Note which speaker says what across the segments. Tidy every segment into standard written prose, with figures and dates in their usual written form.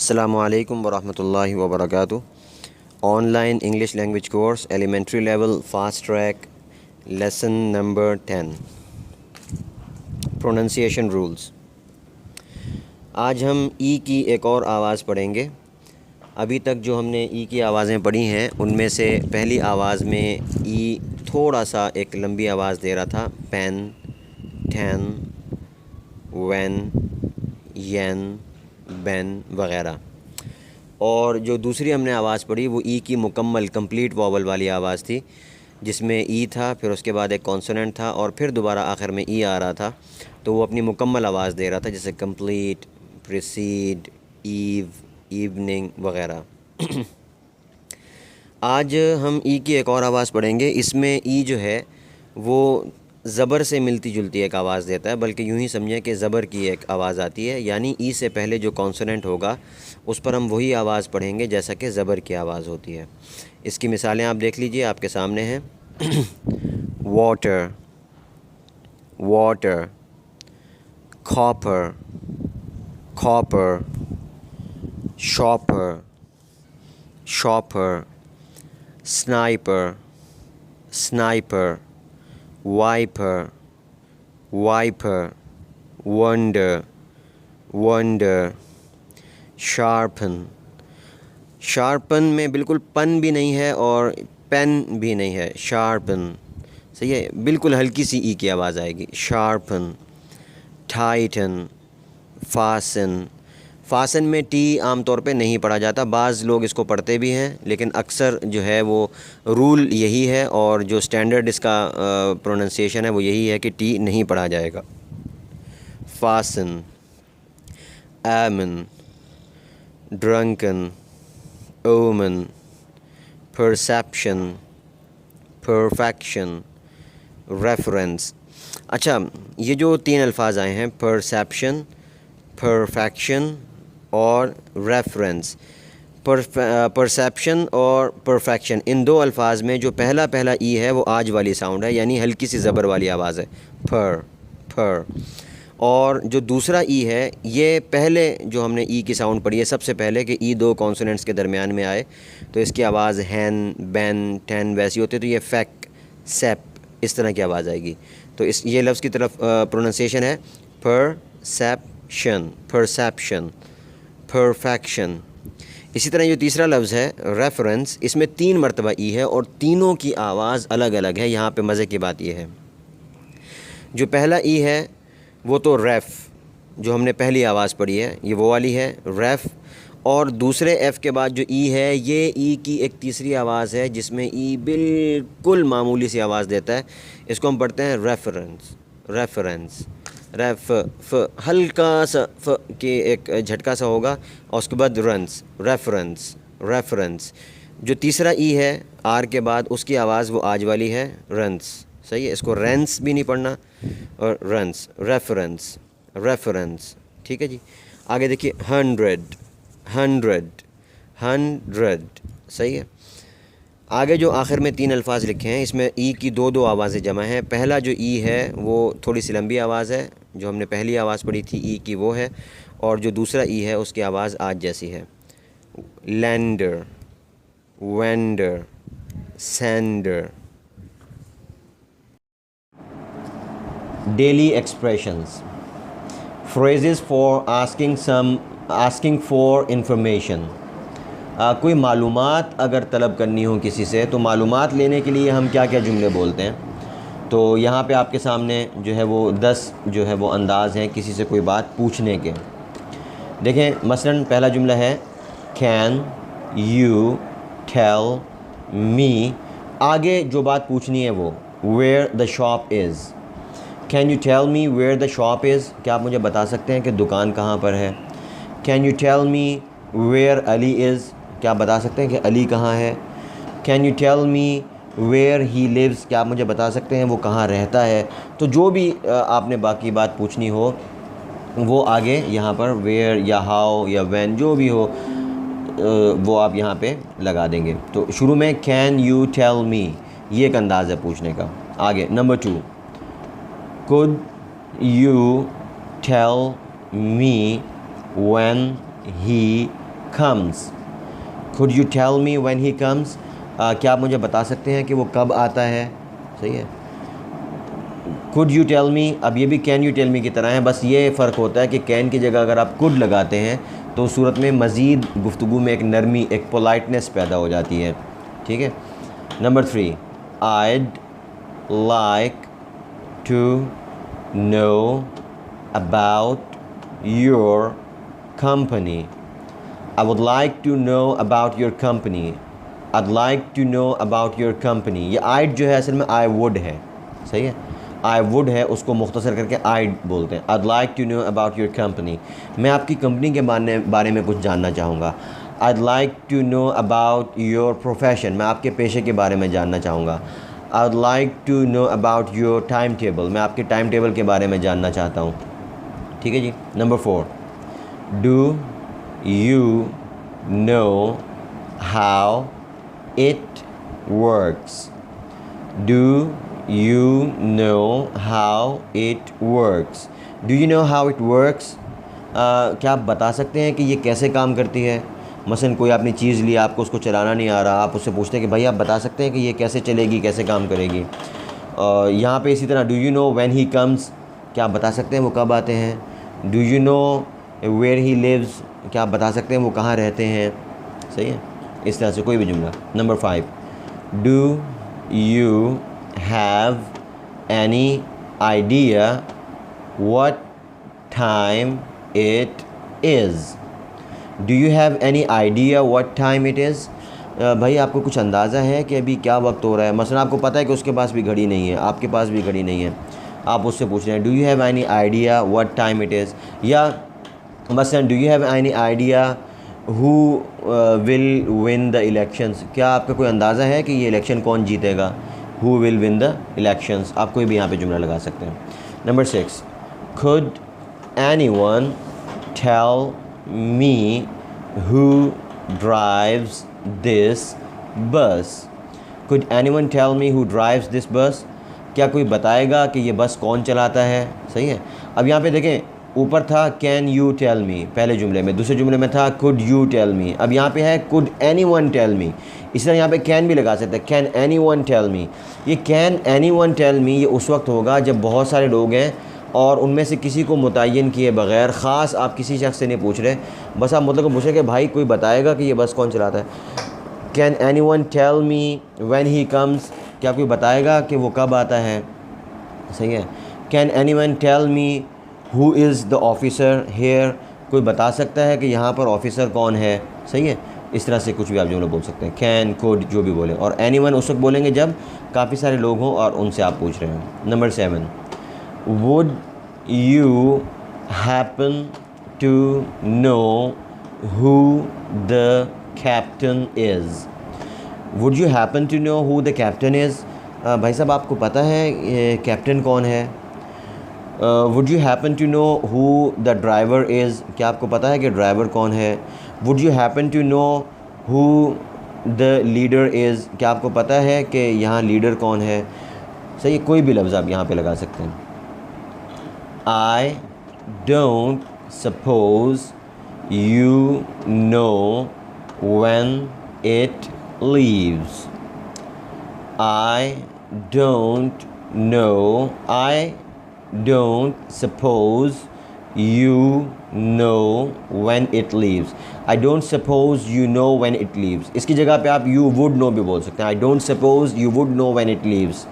Speaker 1: अस्सलामुअलैकुम वरहमतुल्लाहि वबरकातुहू। Online English language course elementary level fast track lesson number 10 pronunciation rules. आज हम ई की एक और आवाज़ पढ़ेंगे। अभी तक जो हमने ई की आवाज़ें पढ़ी हैं उनमें से पहली आवाज़ में ई थोड़ा सा एक लंबी आवाज़ दे रहा था, पेन, टैन, वैन, येन, बेन वग़ैरह। और जो दूसरी हमने आवाज़ पढ़ी वो ई की मुकम्मल कंप्लीट वॉवल वाली आवाज़ थी, जिसमें ई था, फिर उसके बाद एक कॉन्सोनेंट था और फिर दोबारा आखिर में ई आ रहा था। तो वो अपनी मुकम्मल आवाज़ दे रहा था, जैसे कंप्लीट, प्रीसीड, ईव, इवनिंग वग़ैरह। आज हम ई की एक और आवाज़ पढ़ेंगे। इसमें ई जो है वो ज़बर से मिलती जुलती एक आवाज़ देता है, बल्कि यूँ ही समझें कि ज़बर की एक आवाज़ आती है, यानी ई से पहले जो कॉन्सोनेंट होगा उस पर हम वही आवाज़ पढ़ेंगे जैसा कि ज़बर की आवाज़ होती है। इसकी मिसालें आप देख लीजिए, आपके सामने हैं। Water, water, copper, copper, shopper, shopper, sniper, sniper, wiper, wiper, wonder, wonder, sharpen. Sharpen में बिल्कुल पन भी नहीं है और पेन भी नहीं है, शार्पन। सही है, बिल्कुल हल्की सी ई की आवाज़ आएगी, शार्पन। Titan, fasten. फासन में टी आमतौर पे नहीं पढ़ा जाता, बाज़ लोग इसको पढ़ते भी हैं, लेकिन अक्सर जो है वो रूल यही है और जो स्टैंडर्ड इसका प्रोनंसिएशन है वो यही है कि टी नहीं पढ़ा जाएगा। फासन, आमन, ड्रंकन, ओमन, परसेप्शन, परफेक्शन, रेफरेंस। अच्छा, ये जो तीन अल्फाज आए हैं, परसेप्शन, परफेक्शन और रेफरेंस। परसेप्शन और परफेक्शन, इन दो अल्फाज में जो पहला पहला ई है वो आज वाली साउंड है, यानी हल्की सी ज़बर वाली आवाज़ है, फर। और जो दूसरा ई है, ये पहले जो हमने ई की साउंड पढ़ी है सबसे पहले कि ई दो कॉन्सोनेंट्स के दरमियान में आए तो इसकी आवाज़ हैन, बैन, टैन वैसी होती है, तो ये फैक, सेप इस तरह की आवाज़ आएगी। तो इस ये लफ्ज़ की तरफ प्रोनंसिएशन है परसेप्शन, परसेप्शन, परफेक्शन। इसी तरह जो तीसरा लफ्ज़ है रेफरेंस, इसमें 3 मरतबा ई है और तीनों की आवाज़ अलग अलग है। यहाँ पे मज़े की बात यह है, जो पहला ई है वो तो रेफ़, जो हमने पहली आवाज़ पढ़ी है ये वो वाली है, रेफ़। और दूसरे एफ़ के बाद जो ई है, ये ई की एक तीसरी आवाज़ है जिसमें ई बिल्कुल मामूली सी आवाज़ देता है। इसको हम पढ़ते हैं रेफरेंस, रेफरेंस, रेफ, फ हल्का सा फ के एक झटका सा होगा और उसके बाद रंस, रेफरेंस, रेफरेंस। जो तीसरा ई है आर के बाद, उसकी आवाज़ वो आज वाली है, रंस। सही है, इसको रेंस भी नहीं पढ़ना और रंस, रेफरेंस, रेफरेंस। ठीक है जी। आगे देखिए, हंड्रेड, हंड्रेड, हंड्रेड। सही है। आगे जो आखिर में 3 अल्फाज लिखे हैं, इसमें ई की दो आवाज़ें जमा हैं। पहला जो ई है वो थोड़ी सी लंबी आवाज़ है, जो हमने पहली आवाज़ पढ़ी थी ई की वो है, और जो दूसरा ई है उसकी आवाज़ आज जैसी है। Lander, vendor, sender. Daily expressions, phrases for asking for information. कोई मालूमात अगर तलब करनी हो किसी से, तो मालूमात लेने के लिए हम क्या क्या जुमले बोलते हैं। तो यहाँ पे आपके सामने जो है वो 10 जो है वो अंदाज़ हैं किसी से कोई बात पूछने के। देखें, मसलन पहला जुमला है कैन यू टेल मी। आगे जो बात पूछनी है वो where the shop is. Can you tell me where the shop is, क्या आप मुझे बता सकते हैं कि दुकान कहाँ पर है। Can you tell me where Ali is, क्या आप बता सकते हैं कि अली कहाँ है। Can you tell me where he lives, क्या आप मुझे बता सकते हैं वो कहाँ रहता है। तो जो भी आपने बाकी बात पूछनी हो वो आगे यहाँ पर वेयर या हाउ या व्हेन जो भी हो वो आप यहाँ पे लगा देंगे। तो शुरू में कैन यू टेल मी, ये एक अंदाज़ है पूछने का। आगे number 2, could you tell me when he comes. Could you tell me when he comes? क्या आप मुझे बता सकते हैं कि वो कब आता है? सही है. Could you tell me, अब ये भी can you tell me की तरह है, बस ये फ़र्क होता है कि can की जगह अगर आप could लगाते हैं तो उस सूरत में मज़ीद गुफ्तगू में एक नरमी, एक पोलाइटनेस पैदा हो जाती है. ठीक है. Number 3, I'd like to know about your company. I would like to know about your company. I'd like to know about your company. ये I'd जो है असल में I would है. सही है. I would है, उसको मुख्तसर करके I'd बोलते हैं. I'd like to know about your company. मैं आपकी कंपनी के बारे में कुछ जानना चाहूँगा. I'd like to know about your profession. मैं आपके पेशे के बारे में जानना चाहूँगा. I'd like to know about your timetable. मैं आपके टाइम टेबल के बारे में जानना चाहता हूँ. ठीक है जी. Number 4, Do you know how it works? Do you know how it works? Do you know how it works? क्या आप बता सकते हैं कि ये कैसे काम करती है? मसलन कोई आपने चीज़ ली, आपको उसको चलाना नहीं आ रहा, आप उससे पूछते हैं कि भाई आप बता सकते हैं कि ये कैसे चलेगी, कैसे काम करेगी. यहाँ पे इसी तरह do you know when he comes? क्या आप बता सकते हैं वो कब आते हैं? Do you know where he lives? क्या आप बता सकते हैं वो कहाँ रहते हैं? सही है. इस तरह से कोई भी जुमला. Number 5, Do you have any idea what time it is? Do you have any idea what time it is? भाई आपको कुछ अंदाज़ा है कि अभी क्या वक्त हो रहा है? मसलन आपको पता है कि उसके पास भी घड़ी नहीं है, आपके पास भी घड़ी नहीं है, आप उससे पूछ रहे हैं do you have any idea what time it is. या मसलन do you have any idea who will win the elections? क्या आपका कोई अंदाज़ा है कि ये इलेक्शन कौन जीतेगा? Who will win the elections. आप कोई भी यहाँ पे जुमला लगा सकते हैं. Number 6, Could anyone tell me who drives this bus? Could anyone tell me who drives this bus? क्या कोई बताएगा कि ये बस कौन चलाता है? सही है. अब यहाँ पे देखें, ऊपर था कैन यू टेल मी पहले जुमले में, दूसरे जुमले में था कुड यू टेल मी. अब यहाँ पे है कुड एनीवन टेल मी. इस तरह यहाँ पे कैन भी लगा सकते हैं, कैन एनीवन टेल मी. ये कैन एनीवन टेल मी ये उस वक्त होगा जब बहुत सारे लोग हैं और उनमें से किसी को मुतय्यन किए बग़ैर, ख़ास आप किसी शख्स से नहीं पूछ रहे, बस आप मतलब को पूछ रहे कि भाई कोई बताएगा कि ये बस कौन चलाता है. Can anyone tell me when he comes? क्या कोई बताएगा कि वो कब आता है? सही है. Can anyone tell me who is the officer here? कोई बता सकता है कि यहाँ पर ऑफिसर कौन है? सही है. इस तरह से कुछ भी आप जुमला बोल सकते हैं, कैन, कुड, जो भी बोलें. और एनीवन उस वक्त बोलेंगे जब काफ़ी सारे लोग हों और उनसे आप पूछ रहे हैं. Number 7, Would you happen to know who the captain is? Would you happen to know who the captain is? भाई साहब आपको पता है कैप्टन कौन है? Would you happen to know who the driver is? क्या आपको पता है कि ड्राइवर कौन है? Would you happen to know who the leader is? क्या आपको पता है कि यहाँ लीडर कौन है? सही. कोई भी लफ्ज़ आप यहाँ पे लगा सकते हैं. I don't suppose you know when it leaves. I don't know. I don't suppose you know when it leaves. I don't suppose you know when it leaves. इसकी जगह पे आप you would know भी बोल सकते हैं. I don't suppose you would know when it leaves.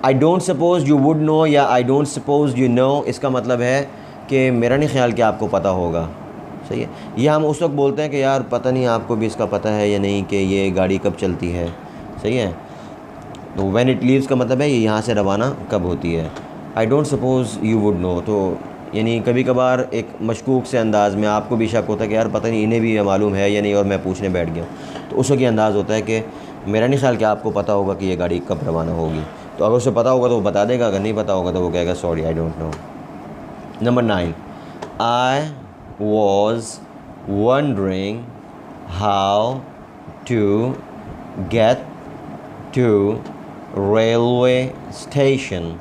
Speaker 1: I don't suppose you would know या I don't suppose you know, इसका मतलब है कि मेरा नहीं ख्याल कि आपको पता होगा. सही है. ये हम उस वक्त बोलते हैं कि यार पता नहीं आपको भी इसका पता है या नहीं कि ये गाड़ी कब चलती है. सही है. तो व्हेन इट लीव्स का मतलब है ये यहाँ से रवाना कब होती है. आई don't suppose you would no, तो यानी कभी कभार एक मशकूक से अंदाज़ में आपको भी शक होता है कि यार पता नहीं इन्हें भी मालूम है या नहीं और मैं पूछने बैठ गया, तो उस वक्त ये अंदाज़ होता है कि मेरा नहीं ख्याल कि आपको पता होगा कि ये गाड़ी कब रवाना होगी. तो अगर उसे पता होगा तो वो बता देगा, अगर नहीं पता होगा तो वो कहेगा sorry I don't know. Number 9, I was wondering how to get to railway station.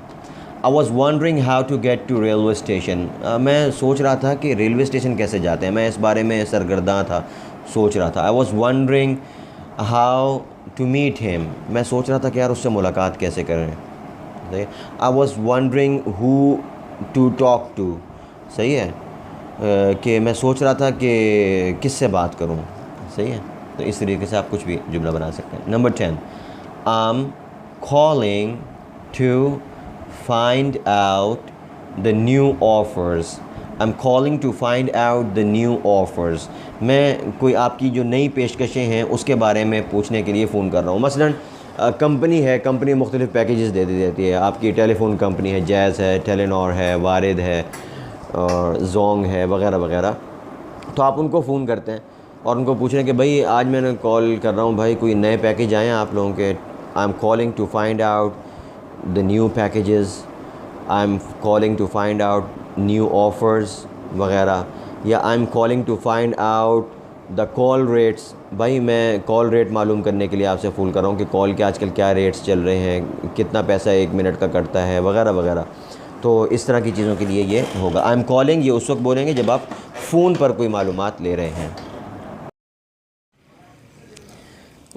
Speaker 1: I was wondering how to get to railway station. मैं सोच रहा था कि रेलवे स्टेशन कैसे जाते हैं. मैं इस बारे में सरगर्दा था, सोच रहा था। I was wondering how to meet him, मैं सोच रहा था कि यार उससे मुलाकात कैसे करें। सही। I was wondering who to talk to, सही है, कि मैं सोच रहा था कि किससे बात करूं। सही है, तो इस तरीके से आप कुछ भी जुमला बना सकते हैं। Number 10, I am calling to find out the new offers. I am calling to find out the new offers, मैं कोई आपकी जो नई पेशकशें हैं उसके बारे में पूछने के लिए फ़ोन कर रहा हूँ। मसलन कंपनी है, कंपनी मुख्तलिफ़ पैकेजेस दे देती है। आपकी टेलीफोन कंपनी है, जैज़ है, टेलीनॉर है, वारिद है और जोंग है, वगैरह वगैरह। तो आप उनको फ़ोन करते हैं और उनको पूछ रहे हैं कि भाई आज मैंने कॉल कर रहा हूँ, भाई कोई नए पैकेज आए हैं आप लोगों के। I am calling to find out the new packages, I am calling to find out new offers वगैरह। या I am calling to find out the call rates, भाई मैं कॉल रेट मालूम करने के लिए आपसे फ़ोन कर रहा हूँ कि कॉल के आजकल क्या रेट्स चल रहे हैं, कितना पैसा 1 मिनट का कटता है, वगैरह वगैरह। तो इस तरह की चीज़ों के लिए ये होगा। आई एम कॉलिंग ये उस वक्त बोलेंगे जब आप फ़ोन पर कोई मालूमात ले रहे हैं।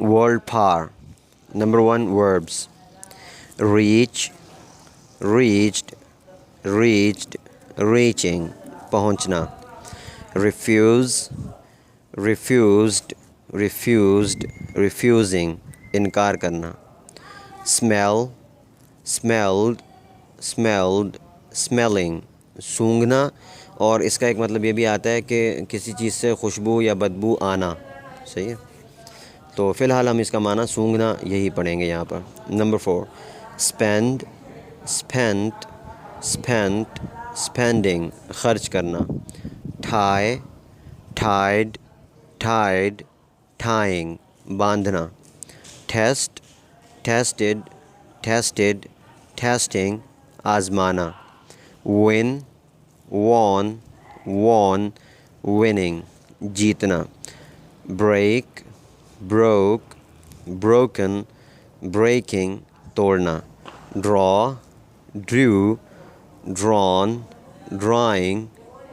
Speaker 1: वर्ल्ड पार। Number 1 verbs, reach, reached, reached, reaching, पहुंचना। रिफ्यूज़, रिफ्यूज़ड, रिफ्यूज़ड, रिफ्यूजिंग, इनकार करना। स्मेल, स्मेल्ड, स्मेल्ड, स्मेलिंग, सूंघना। और इसका एक मतलब ये भी आता है कि किसी चीज़ से खुशबू या बदबू आना। सही है, तो फ़िलहाल हम इसका माना सूंघना यही पढ़ेंगे यहाँ पर। Number 4, spend, spent, spent, spending, ख़र्च करना। टाई, टाइड, टाइड, टाइंग, बांधना। टेस्ट, टेस्टेड, टेस्टेड, टेस्टिंग, आज़माना। विन, वॉन, वॉन, विनिंग, जीतना। ब्रेक, ब्रोक, ब्रोकन, ब्रेकिंग, तोड़ना। ड्रॉ, ड्रू, ड्रॉन, ड्राइंग,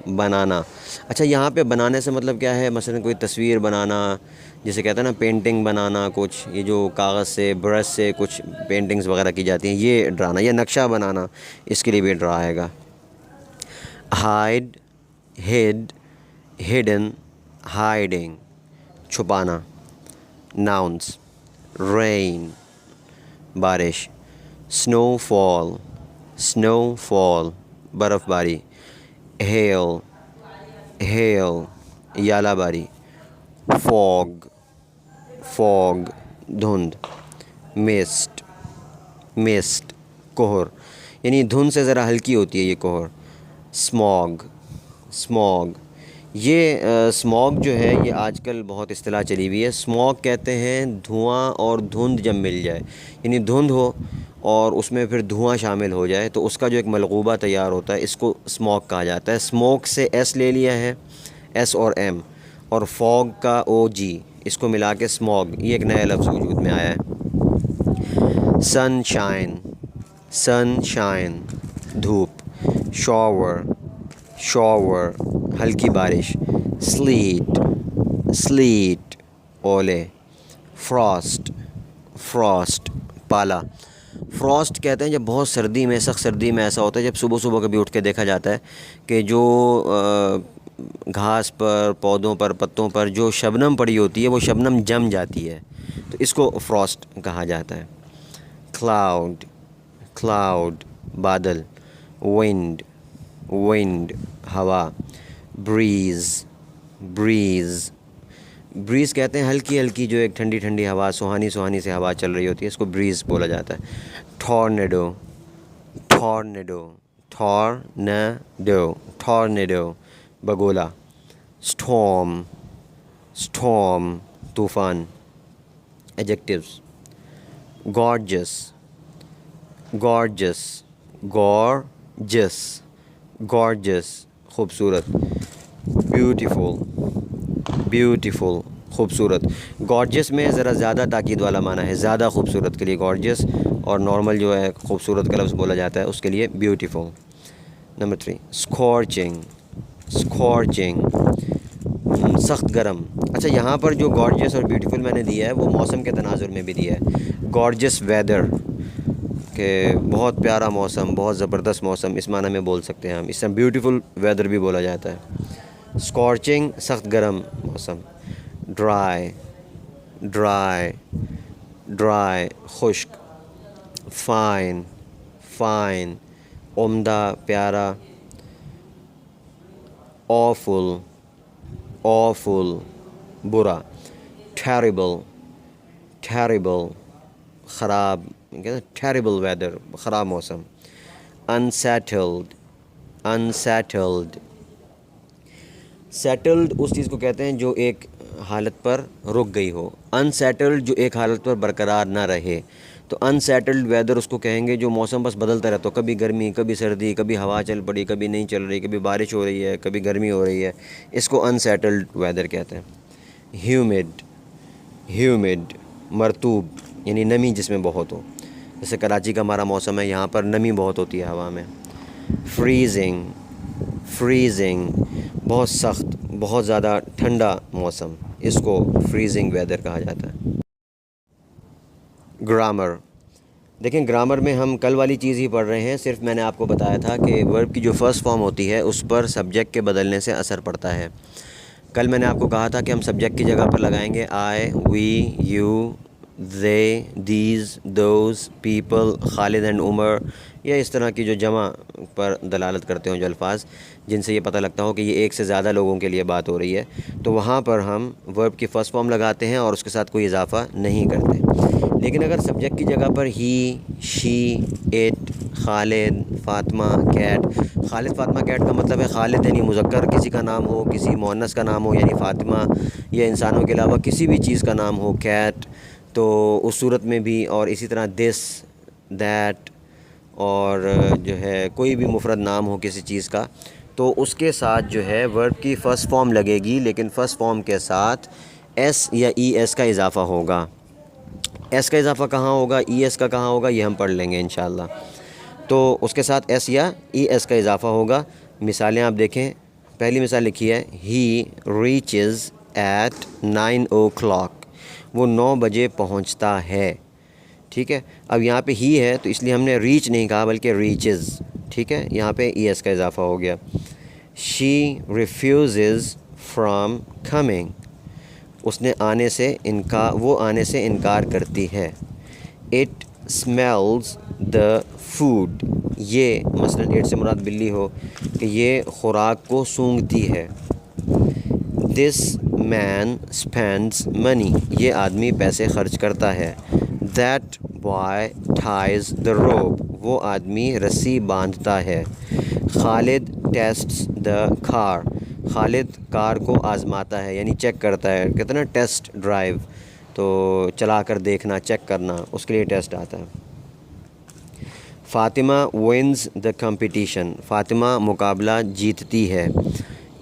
Speaker 1: बनाना। अच्छा, यहाँ पे बनाने से मतलब क्या है? मसलन कोई तस्वीर बनाना, जिसे कहते हैं ना पेंटिंग बनाना, कुछ ये जो कागज़ से ब्रश से कुछ पेंटिंग्स वगैरह की जाती हैं, ये ड्राना। या नक्शा बनाना, इसके लिए भी ड्रा आएगा। हाइड, हिड, हिडन, हाइडिंग, छुपाना। नाउन्स, रेन, बारिश। स्नोफॉल, स्नोफॉल, बर्फ़बारी। हेल, हेल, यालाबारी। फॉग, फॉग, धुंध। मिस्ट, मिस्ट, कोहर, यानी धुंध से ज़रा हल्की होती है ये कोहर। स्मॉग, स्मॉग, ये स्मॉग जो है ये आजकल बहुत इस्तिलाह चली हुई है। स्मॉग कहते हैं धुआं और धुंध जब मिल जाए, यानी धुंध हो और उसमें फिर धुआं शामिल हो जाए तो उसका जो एक मलगूबा तैयार होता है, इसको स्मॉग कहा जाता है। स्मोक से एस ले लिया है, एस और एम, और फॉग का ओ जी, इसको मिला के स्मॉग, ये एक नया लफ्ज़ वजूद में आया है। सनशाइन, सनशाइन, धूप। शॉवर, शॉवर, हल्की बारिश। स्लीट, स्लीट, ओले। फ्रॉस्ट, फ्रॉस्ट, पाला। फ्रॉस्ट कहते हैं जब बहुत सर्दी में, सख्त सर्दी में ऐसा होता है जब सुबह सुबह कभी उठ के देखा जाता है कि जो घास पर, पौधों पर, पत्तों पर जो शबनम पड़ी होती है वो शबनम जम जाती है, तो इसको फ्रॉस्ट कहा जाता है। क्लाउड, क्लाउड, बादल। विंड, विंड, हवा। ब्रीज़, ब्रीज़, ब्रीज़ कहते हैं हल्की हल्की जो एक ठंडी ठंडी हवा, सुहानी सुहानी से हवा चल रही होती है, इसको ब्रीज़ बोला जाता है। टॉर्नेडो, टॉर्नेडो, टॉर्नेडो, टॉर्नेडो, बगोला। स्टॉर्म, स्टॉर्म, तूफ़ान। Adjectives, gorgeous, gorgeous, gorgeous, gorgeous, खूबसूरत। ब्यूटीफुल, ब्यूटीफुल, खूबसूरत। गॉर्जस में ज़रा ज़्यादा ताकीद वाला माना है, ज़्यादा खूबसूरत के लिए गॉर्जस, और नॉर्मल जो है खूबसूरत का लफ्ज़ बोला जाता है उसके लिए ब्यूटीफुल। नंबर 3, स्कॉर्चिंग, स्कॉर्चिंग, सख्त गर्म, अच्छा, यहाँ पर जो गॉर्जियस और ब्यूटीफुल मैंने दिया है वो मौसम के तनाजुर में भी दिया है। गॉर्जियस वेदर के बहुत प्यारा मौसम, बहुत ज़बरदस्त मौसम, इस माना में बोल सकते हैं हम। इस तरह ब्यूटीफुल वेदर भी बोला जाता है। स्कॉर्चिंग सख्त गर्म मौसम। ड्राई ड्राई ड्राई खुश्क। फ़ाइन फ़ाइन उम्दा प्यारा। ऑफुल ऑफुल बुरा। टेरिबल टेरिबल ख़राब, कहते हैं टेरिबल वेदर, ख़राब मौसम। अनसेटल्ड अनसेटल्ड सेटल्ड उस चीज़ को कहते हैं जो एक हालत पर रुक गई हो। अनसेटल्ड जो एक हालत पर बरकरार ना रहे। तो अनसेटल्ड वेदर उसको कहेंगे जो मौसम बस बदलता रहता हो, कभी गर्मी, कभी सर्दी, कभी हवा चल पड़ी, कभी नहीं चल रही, कभी बारिश हो रही है, कभी गर्मी हो रही है। इसको अनसेटल्ड वेदर कहते हैं। ह्यूमिड ह्यूमिड मरतूब, यानी नमी जिसमें बहुत हो। जैसे कराची का हमारा मौसम है, यहाँ पर नमी बहुत होती है हवा में। फ्रीजिंग फ्रीजिंग बहुत सख्त, बहुत ज़्यादा ठंडा मौसम, इसको फ्रीजिंग वेदर कहा जाता है। ग्रामर देखें, ग्रामर में हम कल वाली चीज़ ही पढ़ रहे हैं। सिर्फ मैंने आपको बताया था कि वर्ब की जो फ़र्स्ट फॉर्म होती है उस पर सब्जेक्ट के बदलने से असर पड़ता है। कल मैंने आपको कहा था कि हम सब्जेक्ट की जगह पर लगाएंगे I, we, you, they, these, those, people, Khalid and Umar, या इस तरह की जो जमा पर दलालत करते हो जो अल्फाज, जिनसे ये पता लगता हो कि ये एक से ज़्यादा लोगों के लिए बात हो रही है, तो वहाँ पर हम वर्ब की फ़र्स्ट फॉर्म लगाते हैं और उसके साथ कोई इजाफ़ा नहीं करते। लेकिन अगर सब्जेक्ट की जगह पर he, she, it, Khalid, Fatima, cat. Khalid Fatima cat का मतलब है खालिद यानी मुज़क्कर किसी का नाम हो, किसी मुअन्नस का नाम हो यानी फ़ातिमा, या इंसानों के अलावा किसी भी चीज़ का नाम हो कैट, तो उस सूरत में भी। और इसी तरह दिस, दैट, और जो है कोई भी मुफरद नाम हो किसी चीज़ का, तो उसके साथ जो है वर्ब की फ़र्स्ट फॉर्म लगेगी, लेकिन फ़र्स्ट फॉर्म के साथ एस या ई एस का इजाफ़ा होगा। एस का इजाफ़ा कहाँ होगा, ई एस का कहाँ होगा, ये हम पढ़ लेंगे इंशाल्लाह। तो उसके साथ एस या ई एस का इजाफ़ा होगा। मिसालें आप देखें। पहली मिसाल लिखी है, ही रीचेज़ एट 9 o'clock, वो 9 बजे पहुँचता है। ठीक है, अब यहाँ पे ही है तो इसलिए हमने रीच नहीं कहा बल्कि रीचेज़। ठीक है, यहाँ पे ई एस का इजाफ़ा हो गया। शी रिफ्यूज़ फ्राम कमिंग, उसने आने से वो आने से इनकार करती है। इट स्मेल्स द फूड, ये मसलन इट से मुराद बिल्ली हो कि ये खुराक को सूंघती है। दिस मैन स्पेंड्स मनी, ये आदमी पैसे खर्च करता है। That boy ties the rope, वो आदमी रस्सी बांधता है। Khalid tests the car, Khalid car को आज़माता है यानी चेक करता है। कहते हैं ना टेस्ट ड्राइव, तो चला कर देखना, चेक करना, उसके लिए टेस्ट आता है। Fatima wins the competition, Fatima मुकाबला जीतती है।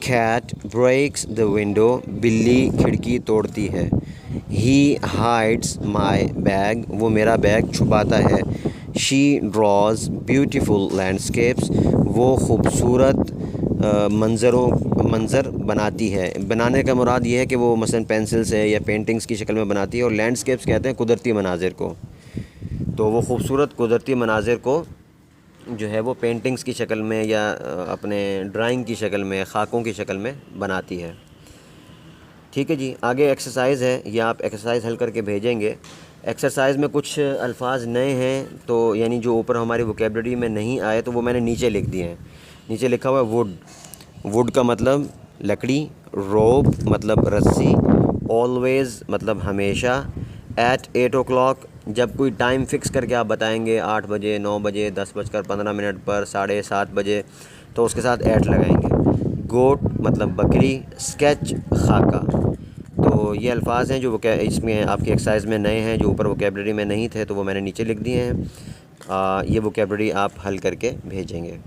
Speaker 1: कैट ब्रेक्स द विंडो, बिल्ली खिड़की तोड़ती है। ही हाइड्स माई बैग, वो मेरा बैग छुपाता है। शी ड्रॉज ब्यूटीफुल लैंडस्केप्स, वो खूबसूरत मंज़र बनाती है। बनाने का मुराद ये है कि वो मसलन पेंसिल से या पेंटिंग्स की शक्ल में बनाती है। और लैंडस्केप्स कहते हैं कुदरती मनाजिर को, तो वो खूबसूरत कुदरती मनाजिर को जो है वो पेंटिंग्स की शक्ल में या अपने ड्राइंग की शक्ल में, ख़ाकों की शक्ल में बनाती है। ठीक है जी, आगे एक्सरसाइज़ है, या आप एक्सरसाइज़ हल करके भेजेंगे। एक्सरसाइज़ में कुछ अल्फाज नए हैं, तो यानी जो ऊपर हमारी वोकेबलरी में नहीं आए तो वो मैंने नीचे लिख दिए हैं। नीचे लिखा हुआ है वुड, वुड का मतलब लकड़ी, रोप मतलब रस्सी, ऑलवेज़ मतलब हमेशा, एट 8 o'clock जब कोई टाइम फ़िक्स करके आप बताएंगे 8 बजे, 9 बजे, 10:15 पर, 7:30 बजे, तो उसके साथ एट लगाएंगे। गोट मतलब बकरी, स्केच खाका। तो ये अल्फाज हैं जो इसमें आपकी एक्सरसाइज में नए हैं, जो ऊपर वोकेबलरी में नहीं थे तो वो मैंने नीचे लिख दिए हैं। ये वोकेबलरी आप हल करके भेजेंगे।